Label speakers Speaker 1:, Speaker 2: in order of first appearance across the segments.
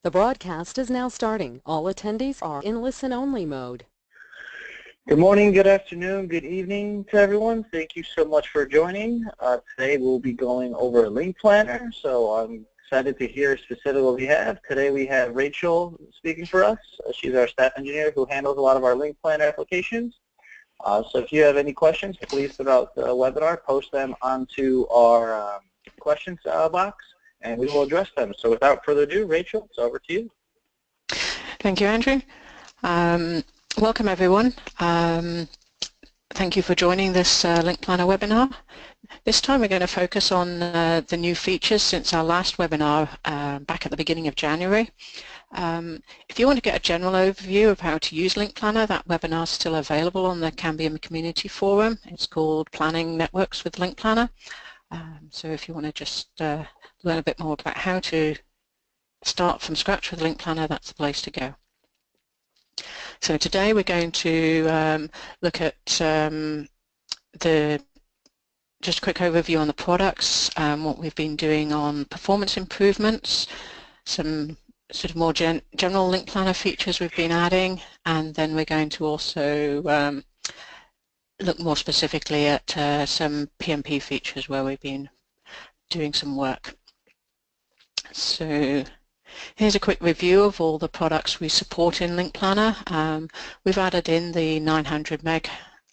Speaker 1: The broadcast is now starting. All attendees are in listen-only mode.
Speaker 2: Good morning, good afternoon, good evening to everyone. Thank you so much for joining. Today we'll be going over LINKPlanner, so I'm excited to hear specifically what we have. Today we have Rachel speaking for us. She's our staff engineer who handles a lot of our LINKPlanner applications. So if you have any questions, please throughout the webinar, post them onto our questions box, and we will address them. So without further ado, Rachel, it's over to you.
Speaker 3: Thank you, Andrew. Welcome, everyone. Thank you for joining this LINKPlanner webinar. This time we're going to focus on the new features since our last webinar back at the beginning of January. If you want to get a general overview of how to use LINKPlanner, that webinar is still available on the Cambium community forum. It's called Planning Networks with LINKPlanner. So if you want to just learn a bit more about how to start from scratch with LINKPlanner, that's the place to go. So today we're going to look at just a quick overview on the products, what we've been doing on performance improvements, some sort of more general LINKPlanner features we've been adding, and then we're going to also look more specifically at some PMP features where we've been doing some work. So here's a quick review of all the products we support in LINKPlanner. We've added in the 900 meg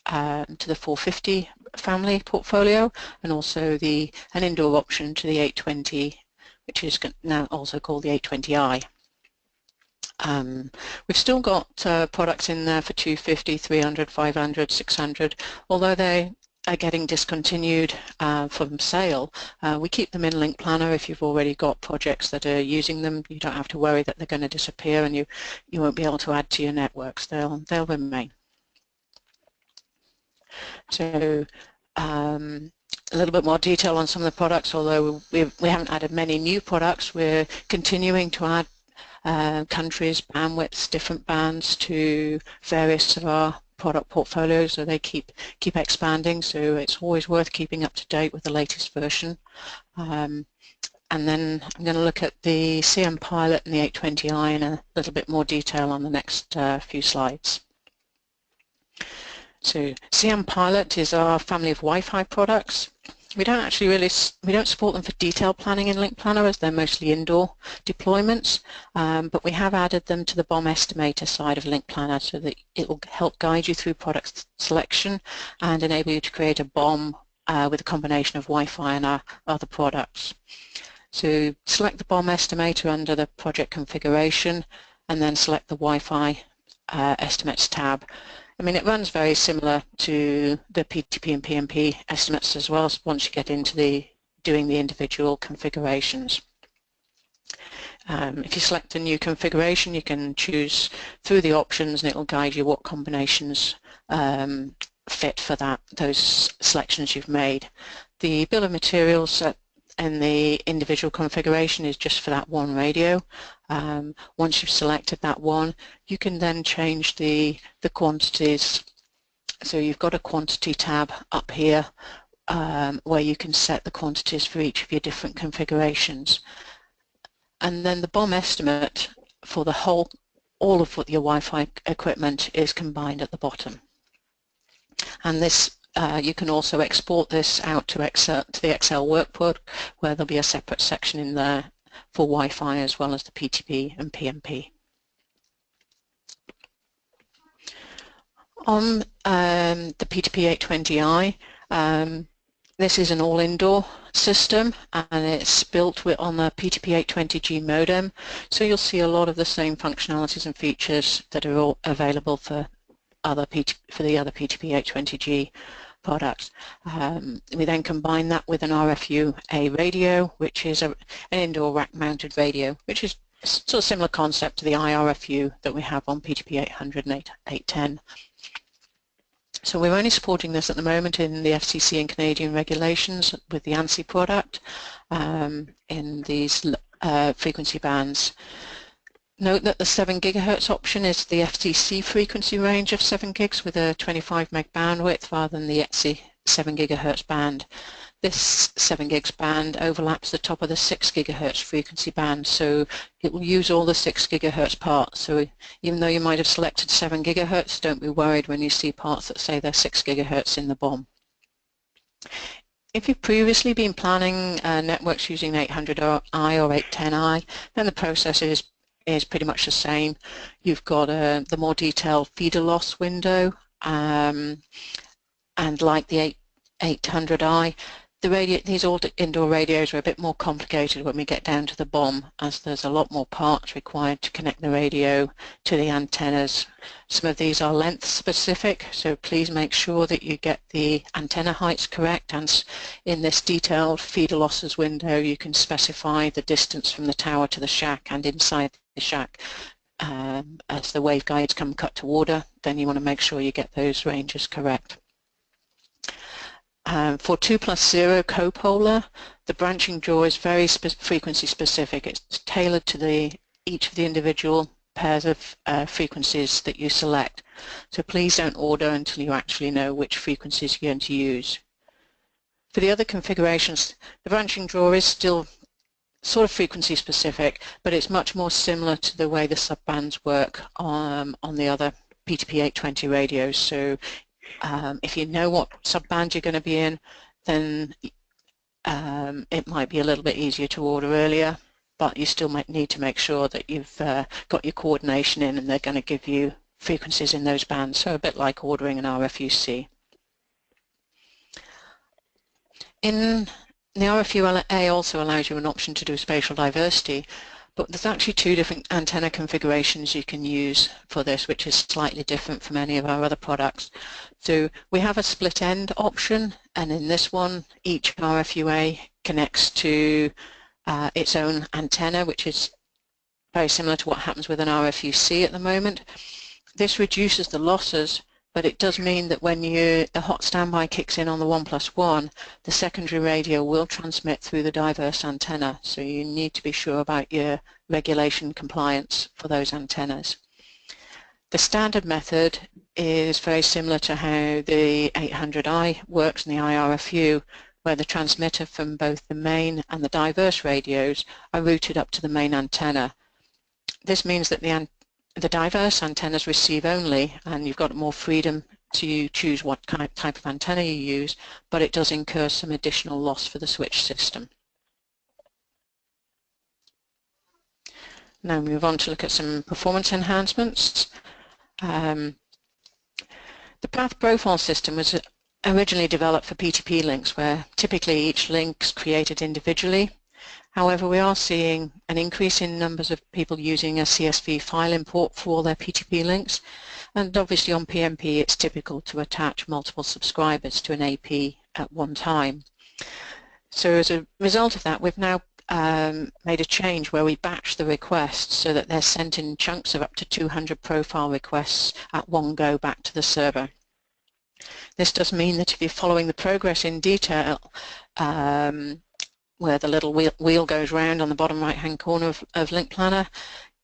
Speaker 3: to the 450 family portfolio, and also an indoor option to the 820, which is now also called the 820i. We've still got products in there for 250, 300, 500, 600, although they are getting discontinued from sale. We keep them in LINKPlanner. If you've already got projects that are using them, you don't have to worry that they're going to disappear and you won't be able to add to your networks. They'll remain. So a little bit more detail on some of the products. Although we haven't added many new products, we're continuing to add countries, bandwidths, different bands to various of our product portfolios, so they keep expanding, so it's always worth keeping up to date with the latest version. And then I'm going to look at the CM Pilot and the 820i in a little bit more detail on the next few slides. So CM Pilot is our family of Wi-Fi products. We don't support them for detailed planning in LINKPlanner, as they're mostly indoor deployments, but we have added them to the BOM estimator side of LINKPlanner so that it will help guide you through product selection and enable you to create a BOM with a combination of Wi-Fi and our other products. So select the BOM estimator under the project configuration and then select the Wi-Fi estimates tab. I mean, it runs very similar to the PTP and PMP estimates as well once you get into doing the individual configurations. If you select a new configuration, you can choose through the options and it will guide you what combinations fit for those selections you've made. The bill of materials and the individual configuration is just for that one radio. Once you've selected that one, you can then change the quantities. So you've got a quantity tab up here where you can set the quantities for each of your different configurations. And then the BOM estimate for all of your Wi-Fi equipment is combined at the bottom. And this you can also export this out to the Excel workbook, where there'll be a separate section in there for Wi-Fi as well as the PTP and PMP. On the PTP 820i, this is an all-indoor system and it's built on the PTP 820G modem, so you'll see a lot of the same functionalities and features that are all available for the other PTP 820G products. We then combine that with an RFU-A radio, which is an indoor rack-mounted radio, which is sort of similar concept to the iRFU that we have on PTP 800 and 810. So we're only supporting this at the moment in the FCC and Canadian regulations with the ANSI product in these frequency bands. Note that the 7 GHz option is the FCC frequency range of 7 gigs with a 25 meg bandwidth rather than the ETSI 7 GHz band. This 7 gigs band overlaps the top of the 6 gigahertz frequency band, so it will use all the 6 gigahertz parts. So even though you might have selected 7 gigahertz, don't be worried when you see parts that say they're 6 gigahertz in the BOM. If you've previously been planning networks using 800i or 810i, then the process is pretty much the same. You've got the more detailed feeder loss window, and like the 800i, these old indoor radios are a bit more complicated when we get down to the BOM, as there's a lot more parts required to connect the radio to the antennas. Some of these are length specific, so please make sure that you get the antenna heights correct, and in this detailed feeder losses window you can specify the distance from the tower to the shack and inside the shack. As the waveguides come cut to order, then you want to make sure you get those ranges correct. For 2+0 copolar, the branching draw is very frequency specific. It's tailored to each of the individual pairs of frequencies that you select. So please don't order until you actually know which frequencies you're going to use. For the other configurations, the branching draw is still sort of frequency specific, but it's much more similar to the way the subbands work on the other PTP 820 radios. So if you know what subband you're going to be in, then it might be a little bit easier to order earlier, but you still might need to make sure that you've got your coordination in and they're going to give you frequencies in those bands, so a bit like ordering an RFUC. In the RFUA also allows you an option to do spatial diversity, but there's actually two different antenna configurations you can use for this, which is slightly different from any of our other products. So we have a split end option, and in this one each RFUA connects to its own antenna, which is very similar to what happens with an RFUC at the moment. This reduces the losses, but it does mean that when the hot standby kicks in on the 1+1, the secondary radio will transmit through the diverse antenna, so you need to be sure about your regulation compliance for those antennas. The standard method is very similar to how the 800i works in the iRFU, where the transmitter from both the main and the diverse radios are routed up to the main antenna. This means that the diverse antennas receive only, and you've got more freedom to choose what type of antenna you use, but it does incur some additional loss for the switch system. Now move on to look at some performance enhancements. The path profile system was originally developed for PTP links, where typically each link is created individually. However, we are seeing an increase in numbers of people using a CSV file import for all their PTP links, and obviously on PMP it's typical to attach multiple subscribers to an AP at one time. So as a result of that, we've now made a change where we batch the requests so that they're sent in chunks of up to 200 profile requests at one go back to the server. This does mean that if you're following the progress in detail, where the little wheel goes round on the bottom right hand corner of LINKPlanner,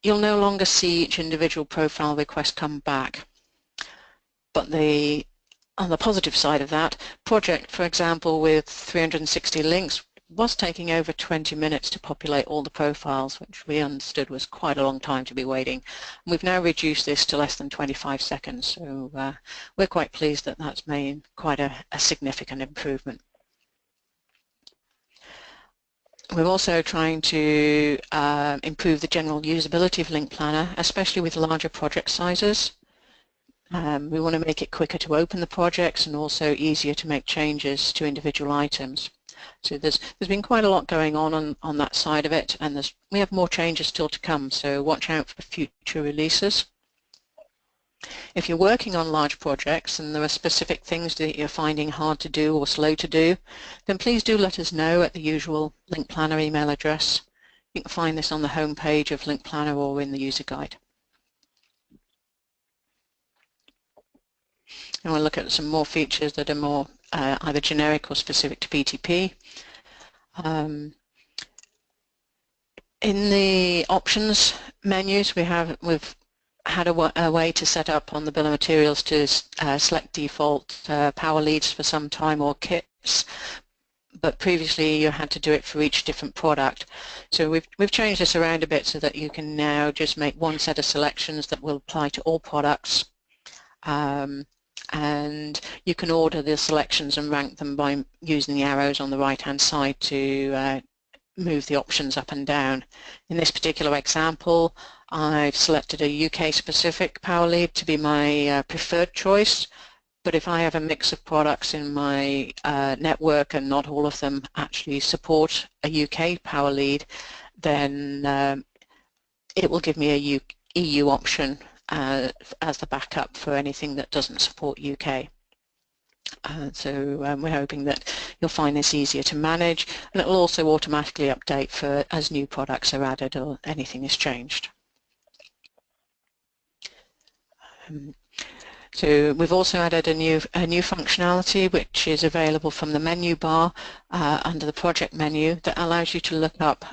Speaker 3: you'll no longer see each individual profile request come back. But on the positive side of that, project, for example, with 360 links was taking over 20 minutes to populate all the profiles, which we understood was quite a long time to be waiting. And we've now reduced this to less than 25 seconds, so we're quite pleased that that's made quite a significant improvement. We're also trying to improve the general usability of LINKPlanner, especially with larger project sizes. We want to make it quicker to open the projects and also easier to make changes to individual items. So there's been quite a lot going on that side of it, and we have more changes still to come, so watch out for future releases. If you're working on large projects and there are specific things that you're finding hard to do or slow to do, then please do let us know at the usual LINKPlanner email address. You can find this on the home page of LINKPlanner or in the user guide. And we'll look at some more features that are more either generic or specific to PTP. In the options menus, we've had a way to set up on the bill of materials to select default power leads for some time or kits, but previously you had to do it for each different product. So we've changed this around a bit so that you can now just make one set of selections that will apply to all products, and you can order the selections and rank them by using the arrows on the right hand side to move the options up and down. In this particular example, I've selected a UK specific power lead to be my preferred choice. But if I have a mix of products in my network and not all of them actually support a UK power lead, then it will give me a EU option as the backup for anything that doesn't support UK. So we're hoping that you'll find this easier to manage, and it will also automatically update for as new products are added or anything is changed. So we've also added a new functionality which is available from the menu bar under the project menu that allows you to look up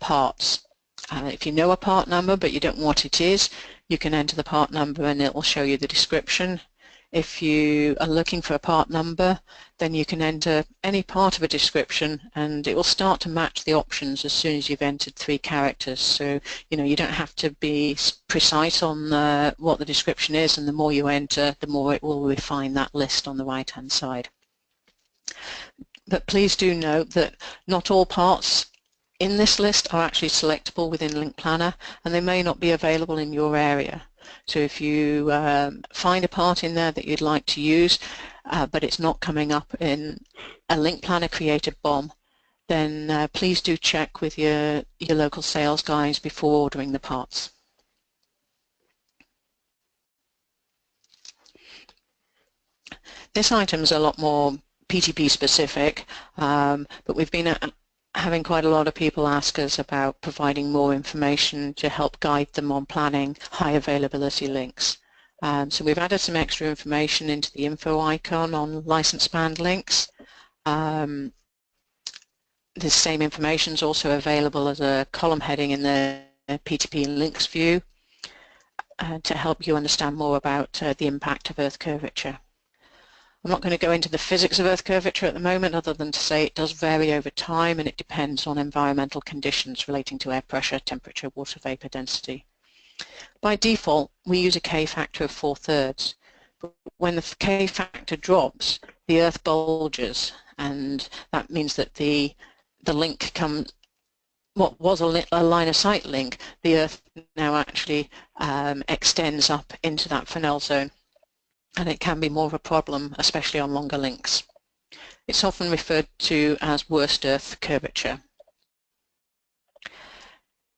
Speaker 3: parts. If you know a part number but you don't know what it is, you can enter the part number and it will show you the description. If you are looking for a part number, then you can enter any part of a description and it will start to match the options as soon as you've entered 3 characters. So you don't have to be precise on what the description is, and the more you enter, the more it will refine that list on the right hand side. But please do note that not all parts in this list are actually selectable within LINKPlanner, and they may not be available in your area. So if you find a part in there that you'd like to use, but it's not coming up in a LINKPlanner created BOM, then please do check with your local sales guys before ordering the parts. This item is a lot more PTP specific, but we've been having quite a lot of people ask us about providing more information to help guide them on planning high availability links. So we've added some extra information into the info icon on license band links. This same information is also available as a column heading in the PTP links view to help you understand more about the impact of earth curvature. I'm not going to go into the physics of earth curvature at the moment, other than to say it does vary over time and it depends on environmental conditions relating to air pressure, temperature, water vapor density. By default, we use a K factor of 4/3. But when the K factor drops, the earth bulges, and that means that the link comes, what was a line of sight link, the earth now actually extends up into that Fresnel zone. And it can be more of a problem, especially on longer links. It's often referred to as worst earth curvature.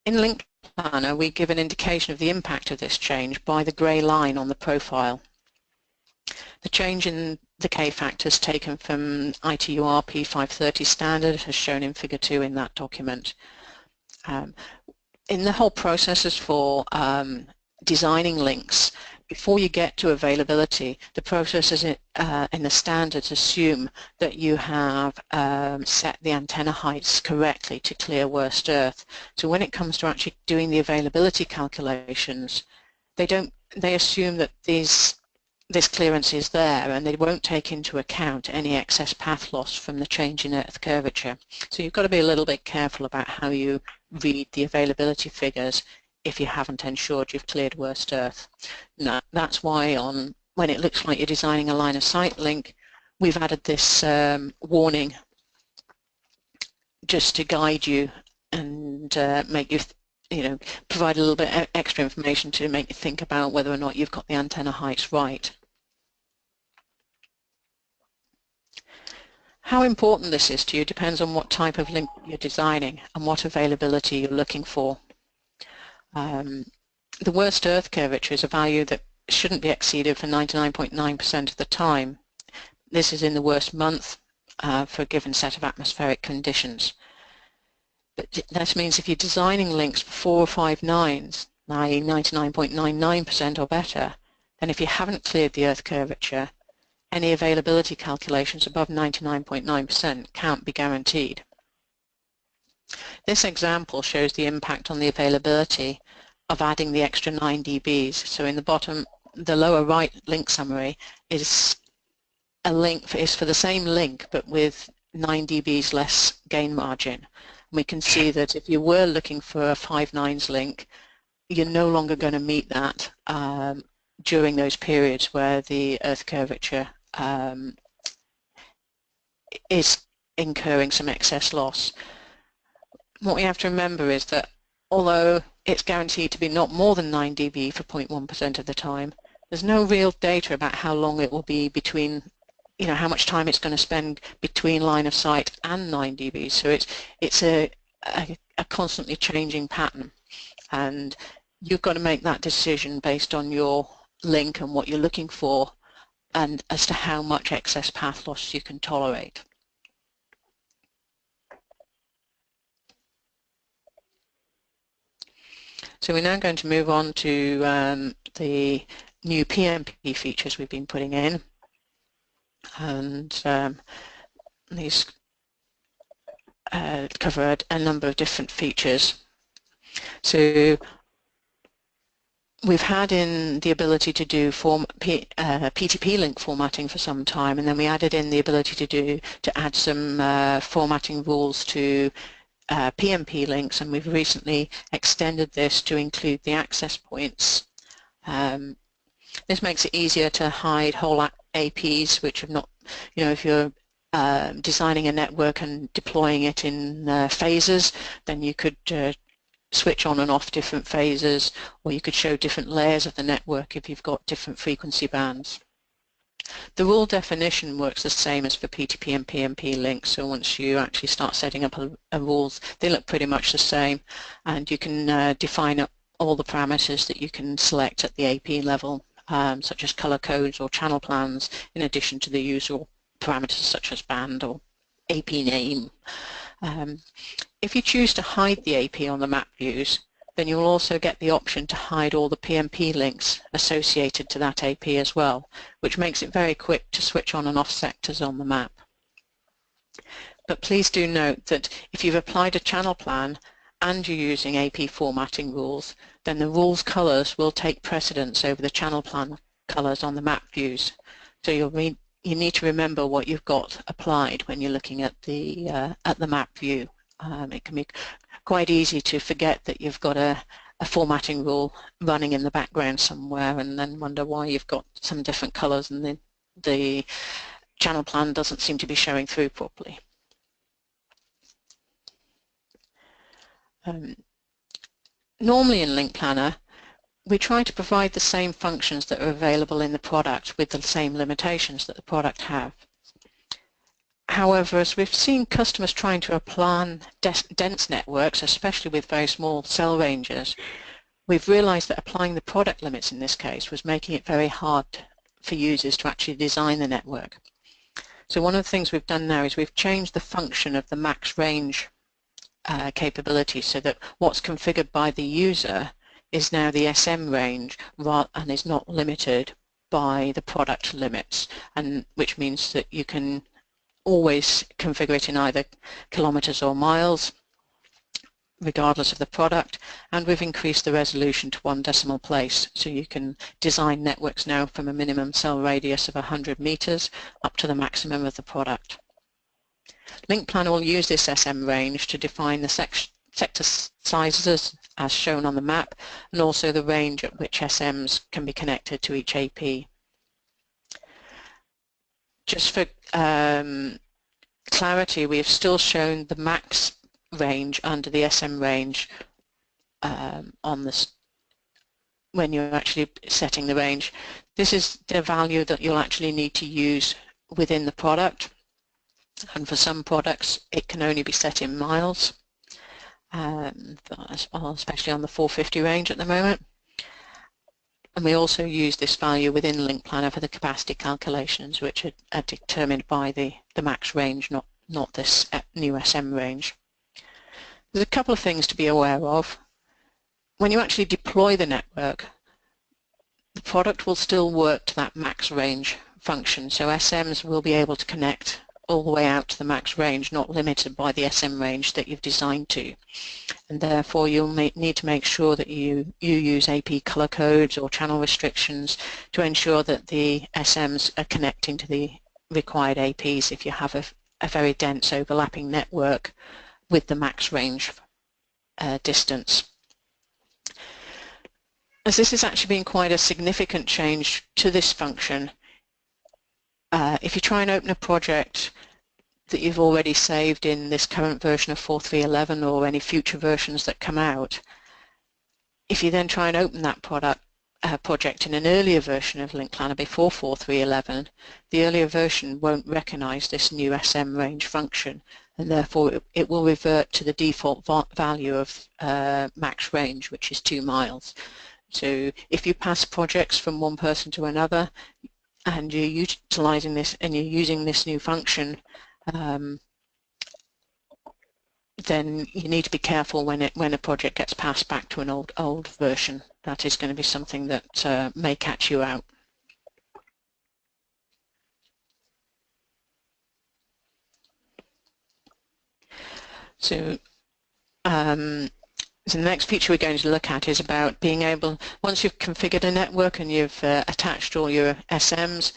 Speaker 3: In LINKPlanner, we give an indication of the impact of this change by the grey line on the profile. The change in the K factors taken from ITUR P530 standard as shown in Figure 2 in that document. In the whole processes for designing links, before you get to availability, the processes in the standards assume that you have set the antenna heights correctly to clear worst earth. So when it comes to actually doing the availability calculations, they assume that this clearance is there, and they won't take into account any excess path loss from the change in earth curvature. So you've got to be a little bit careful about how you read the availability figures if you haven't ensured you've cleared worst earth. Now, that's why when it looks like you're designing a line of sight link, we've added this warning just to guide you and make you, provide a little bit extra information to make you think about whether or not you've got the antenna heights right. How important this is to you depends on what type of link you're designing and what availability you're looking for. The worst earth curvature is a value that shouldn't be exceeded for 99.9% of the time. This is in the worst month for a given set of atmospheric conditions. But that means if you're designing links for 4 or 5 nines, i.e. 99.99% or better, then if you haven't cleared the earth curvature, any availability calculations above 99.9% can't be guaranteed. This example shows the impact on the availability of adding the extra 9 dBs. So in the bottom, the lower right link summary is a link is for the same link but with 9 dBs less gain margin. We can see that if you were looking for a 5 nines link, you're no longer going to meet that during those periods where the earth curvature is incurring some excess loss. What we have to remember is that although it's guaranteed to be not more than 9 dB for 0.1% of the time, there's no real data about how long it will be between, how much time it's going to spend between line of sight and 9 dB. So it's a constantly changing pattern, and you've got to make that decision based on your link and what you're looking for, and as to how much excess path loss you can tolerate. So we're now going to move on to the new PMP features we've been putting in, and these cover a number of different features. So we've had in the ability to do PTP link formatting for some time, and then we added in the ability to add some formatting rules to PMP links, and we've recently extended this to include the access points. This makes it easier to hide whole APs which have not, if you're designing a network and deploying it in phases, then you could switch on and off different phases, or you could show different layers of the network if you've got different frequency bands. The rule definition works the same as for PTP and PMP links, so once you actually start setting up a rules, they look pretty much the same, and you can define all the parameters that you can select at the AP level, such as color codes or channel plans, in addition to the usual parameters such as band or AP name. If you choose to hide the AP on the map views, then you'll also get the option to hide all the PMP links associated to that AP as well, which makes it very quick to switch on and off sectors on the map. But please do note that if you've applied a channel plan and you're using AP formatting rules, then the rules colors will take precedence over the channel plan colors on the map views. So you need to remember what you've got applied when you're looking at the map view. It can be quite easy to forget that you've got a formatting rule running in the background somewhere, and then wonder why you've got some different colors and the channel plan doesn't seem to be showing through properly. Normally in LINKPlanner, we try to provide the same functions that are available in the product with the same limitations that the product have. However, as we've seen customers trying to plan dense networks, especially with very small cell ranges, we've realized that applying the product limits in this case was making it very hard for users to actually design the network. So one of the things we've done now is we've changed the function of the max range capability, so that what's configured by the user is now the SM range and is not limited by the product limits, and which means that you can always configure it in either kilometers or miles regardless of the product, and we've increased the resolution to 1 decimal place, so you can design networks now from a minimum cell radius of 100 meters up to the maximum of the product. LINKPlanner will use this SM range to define the sector sizes as shown on the map, and also the range at which SMs can be connected to each AP. Just for clarity, we have still shown the max range under the SM range on this when you're actually setting the range. This is the value that you'll actually need to use within the product, and for some products it can only be set in miles, especially on the 450 range at the moment. And we also use this value within LINKPlanner for the capacity calculations, which are determined by the max range, not this new SM range. There's a couple of things to be aware of. When you actually deploy the network, the product will still work to that max range function, so SMs will be able to connect all the way out to the max range, not limited by the SM range that you've designed to. And therefore you'll need to make sure that you use AP color codes or channel restrictions to ensure that the SMs are connecting to the required APs if you have a very dense overlapping network with the max range distance. As this has actually been quite a significant change to this function, if you try and open a project that you've already saved in this current version of 4.3.11 or any future versions that come out, if you then try and open that project in an earlier version of LINKPlanner before 4.3.11, the earlier version won't recognize this new SM range function, and therefore it will revert to the default value of max range, which is 2 miles. So if you pass projects from one person to another and you're utilizing this and you're using this new function, then you need to be careful when a project gets passed back to an old version. That is going to be something that may catch you out. So the next feature we're going to look at is about being able, once you've configured a network and you've attached all your SMs,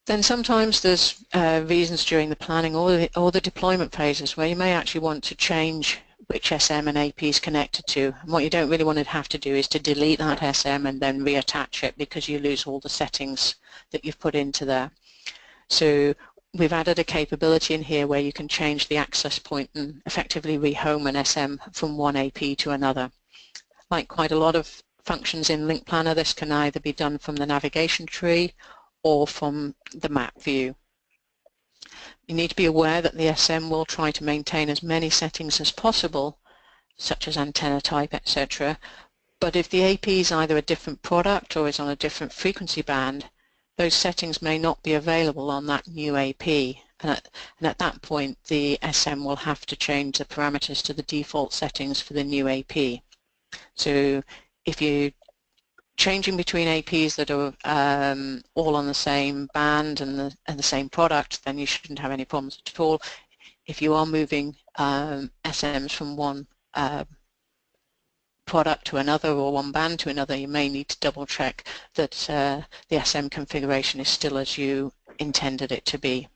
Speaker 3: then sometimes there's reasons during the planning or the deployment phases where you may actually want to change which SM and AP is connected to. And what you don't really want to have to do is to delete that SM and then reattach it, because you lose all the settings that you've put into there. So we've added a capability in here where you can change the access point and effectively rehome an SM from one AP to another. Like quite a lot of functions in LINKPlanner, this can either be done from the navigation tree or from the map view. You need to be aware that the SM will try to maintain as many settings as possible, such as antenna type, etc. But if the AP is either a different product or is on a different frequency band, those settings may not be available on that new AP. And at that point, the SM will have to change the parameters to the default settings for the new AP. So if you're changing between APs that are all on the same band and the same product, then you shouldn't have any problems at all. If you are moving SMs from one product to another or one band to another, you may need to double check that the SM configuration is still as you intended it to be.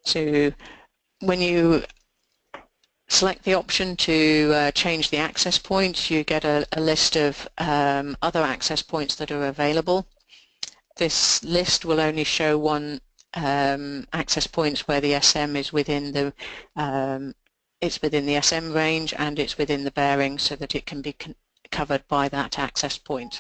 Speaker 3: So when you select the option to change the access points, you get a list of other access points that are available. This list will only show one access points where the SM is within the SM range and it's within the bearing, so that it can be covered by that access point.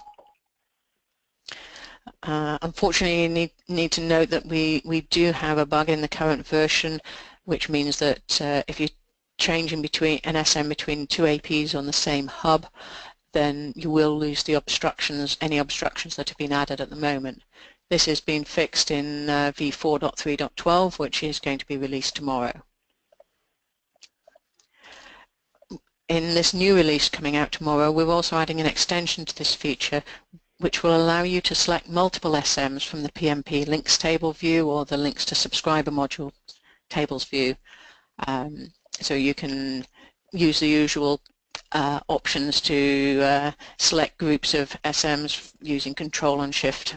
Speaker 3: Unfortunately, you need to note that we do have a bug in the current version, which means that if you're changing between an SM between two APs on the same hub, then you will lose the obstructions, any obstructions that have been added at the moment. This has been fixed in v4.3.12, which is going to be released tomorrow. In this new release coming out tomorrow, we're also adding an extension to this feature, which will allow you to select multiple SMs from the PMP links table view or the links to subscriber module tables view. So you can use the usual options to select groups of SMs using Control and Shift.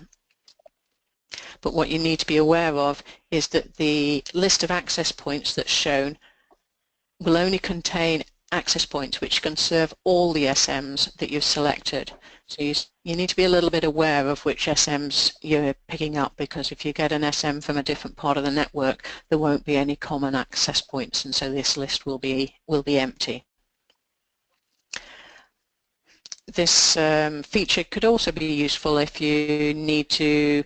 Speaker 3: But what you need to be aware of is that the list of access points that's shown will only contain access points which can serve all the SMs that you've selected. So you need to be a little bit aware of which SMs you're picking up, because if you get an SM from a different part of the network, there won't be any common access points, and so this list will be empty. This feature could also be useful if you need to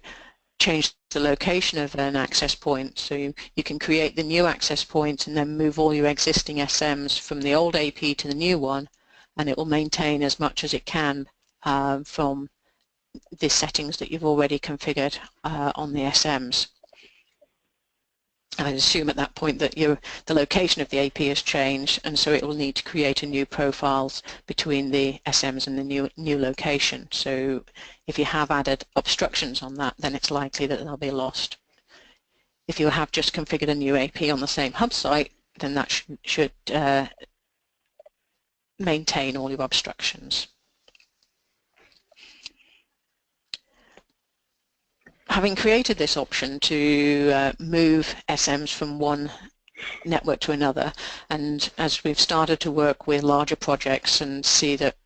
Speaker 3: change the location of an access point. So you can create the new access point and then move all your existing SMs from the old AP to the new one, and it will maintain as much as it can from the settings that you've already configured on the SMs. I assume at that point that the location of the AP has changed, and so it will need to create a new profiles between the SMs and the new location. So if you have added obstructions on that, then it's likely that they'll be lost. If you have just configured a new AP on the same hub site, then that should maintain all your obstructions. having created this option to move SMs from one network to another, and as we've started to work with larger projects and see that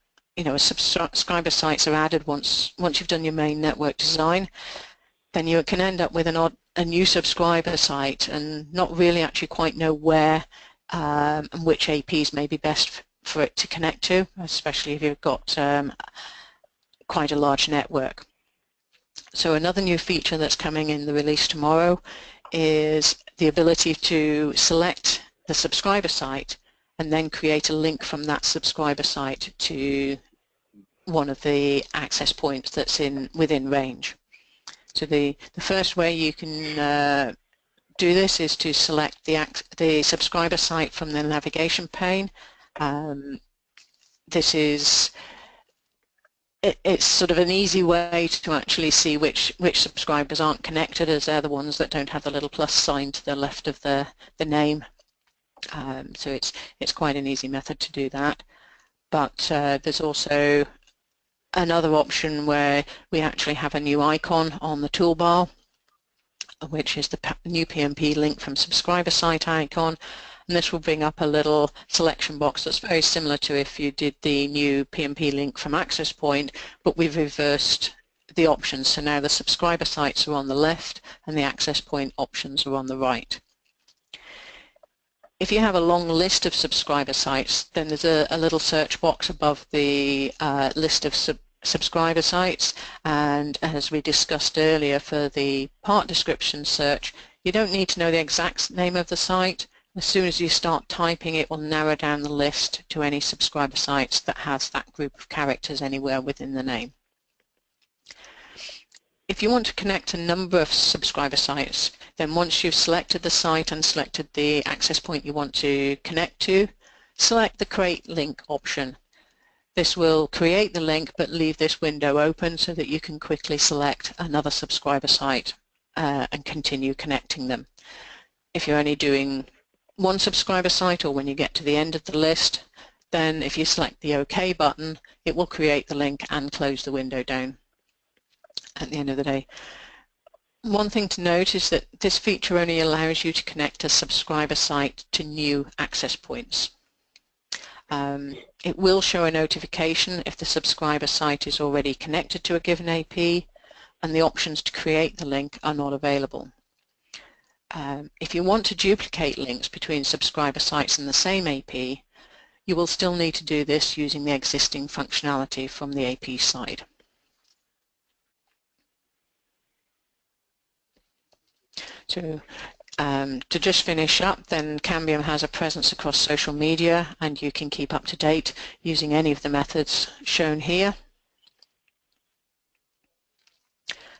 Speaker 3: subscriber sites are added once you've done your main network design, then you can end up with a new subscriber site and not really actually quite know where and which APs may be best for it to connect to, especially if you've got quite a large network. So another new feature that's coming in the release tomorrow is the ability to select the subscriber site and then create a link from that subscriber site to one of the access points that's within range. So the first way you can do this is to select the subscriber site from the navigation pane. It's sort of an easy way to actually see which subscribers aren't connected, as they're the ones that don't have the little plus sign to the left of the name. So it's quite an easy method to do that. But there's also another option where we actually have a new icon on the toolbar, which is the new PMP link from subscriber site icon. And this will bring up a little selection box that's very similar to if you did the new PMP link from access point, but we've reversed the options. So now the subscriber sites are on the left and the access point options are on the right. If you have a long list of subscriber sites, then there's a little search box above the list of subscriber sites, and as we discussed earlier for the part description search, you don't need to know the exact name of the site. As soon as you start typing, it will narrow down the list to any subscriber sites that has that group of characters anywhere within the name. If you want to connect a number of subscriber sites, then once you've selected the site and selected the access point you want to connect to, select the Create Link option. This will create the link but leave this window open so that you can quickly select another subscriber site and continue connecting them. If you're only doing one subscriber site, or when you get to the end of the list, then if you select the OK button, it will create the link and close the window down at the end of the day. One thing to note is that this feature only allows you to connect a subscriber site to new access points. It will show a notification if the subscriber site is already connected to a given AP and the options to create the link are not available. If you want to duplicate links between subscriber sites in the same AP, you will still need to do this using the existing functionality from the AP side. So to just finish up, then Cambium has a presence across social media and you can keep up to date using any of the methods shown here.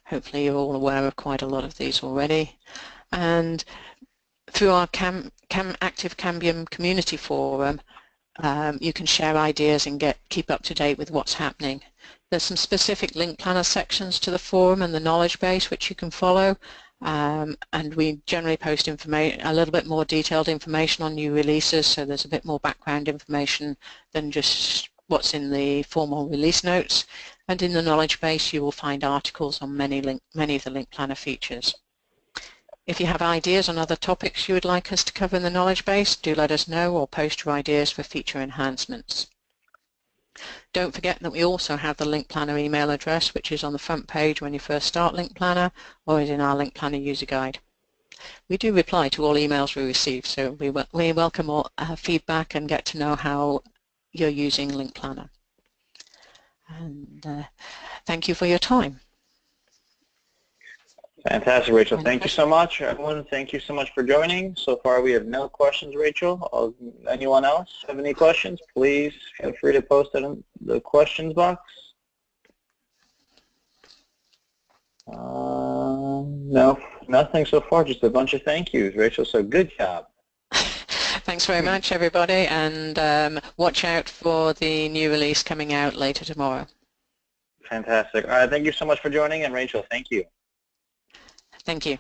Speaker 3: Hopefully you're all aware of quite a lot of these already. And through our active Cambium community forum, you can share ideas and keep up to date with what's happening. There's some specific LINKPlanner sections to the forum and the knowledge base which you can follow, and we generally post a little bit more detailed information on new releases, so there's a bit more background information than just what's in the formal release notes. And in the knowledge base you will find articles on many of the LINKPlanner features. If you have ideas on other topics you would like us to cover in the knowledge base, do let us know or post your ideas for feature enhancements. Don't forget that we also have the LINKPlanner email address, which is on the front page when you first start LINKPlanner or is in our LINKPlanner user guide. We do reply to all emails we receive, so we welcome all feedback and get to know how you're using LINKPlanner. And thank you for your time.
Speaker 2: Fantastic, Rachel. Thank you so much. Everyone, thank you so much for joining. So far we have no questions, Rachel. Anyone else have any questions? Please feel free to post it in the questions box. No, nothing so far, just a bunch of thank yous, Rachel, so good job.
Speaker 3: Thanks very much, everybody, and watch out for the new release coming out later tomorrow.
Speaker 2: Fantastic. All right, thank you so much for joining, and Rachel, thank you.
Speaker 3: Thank you.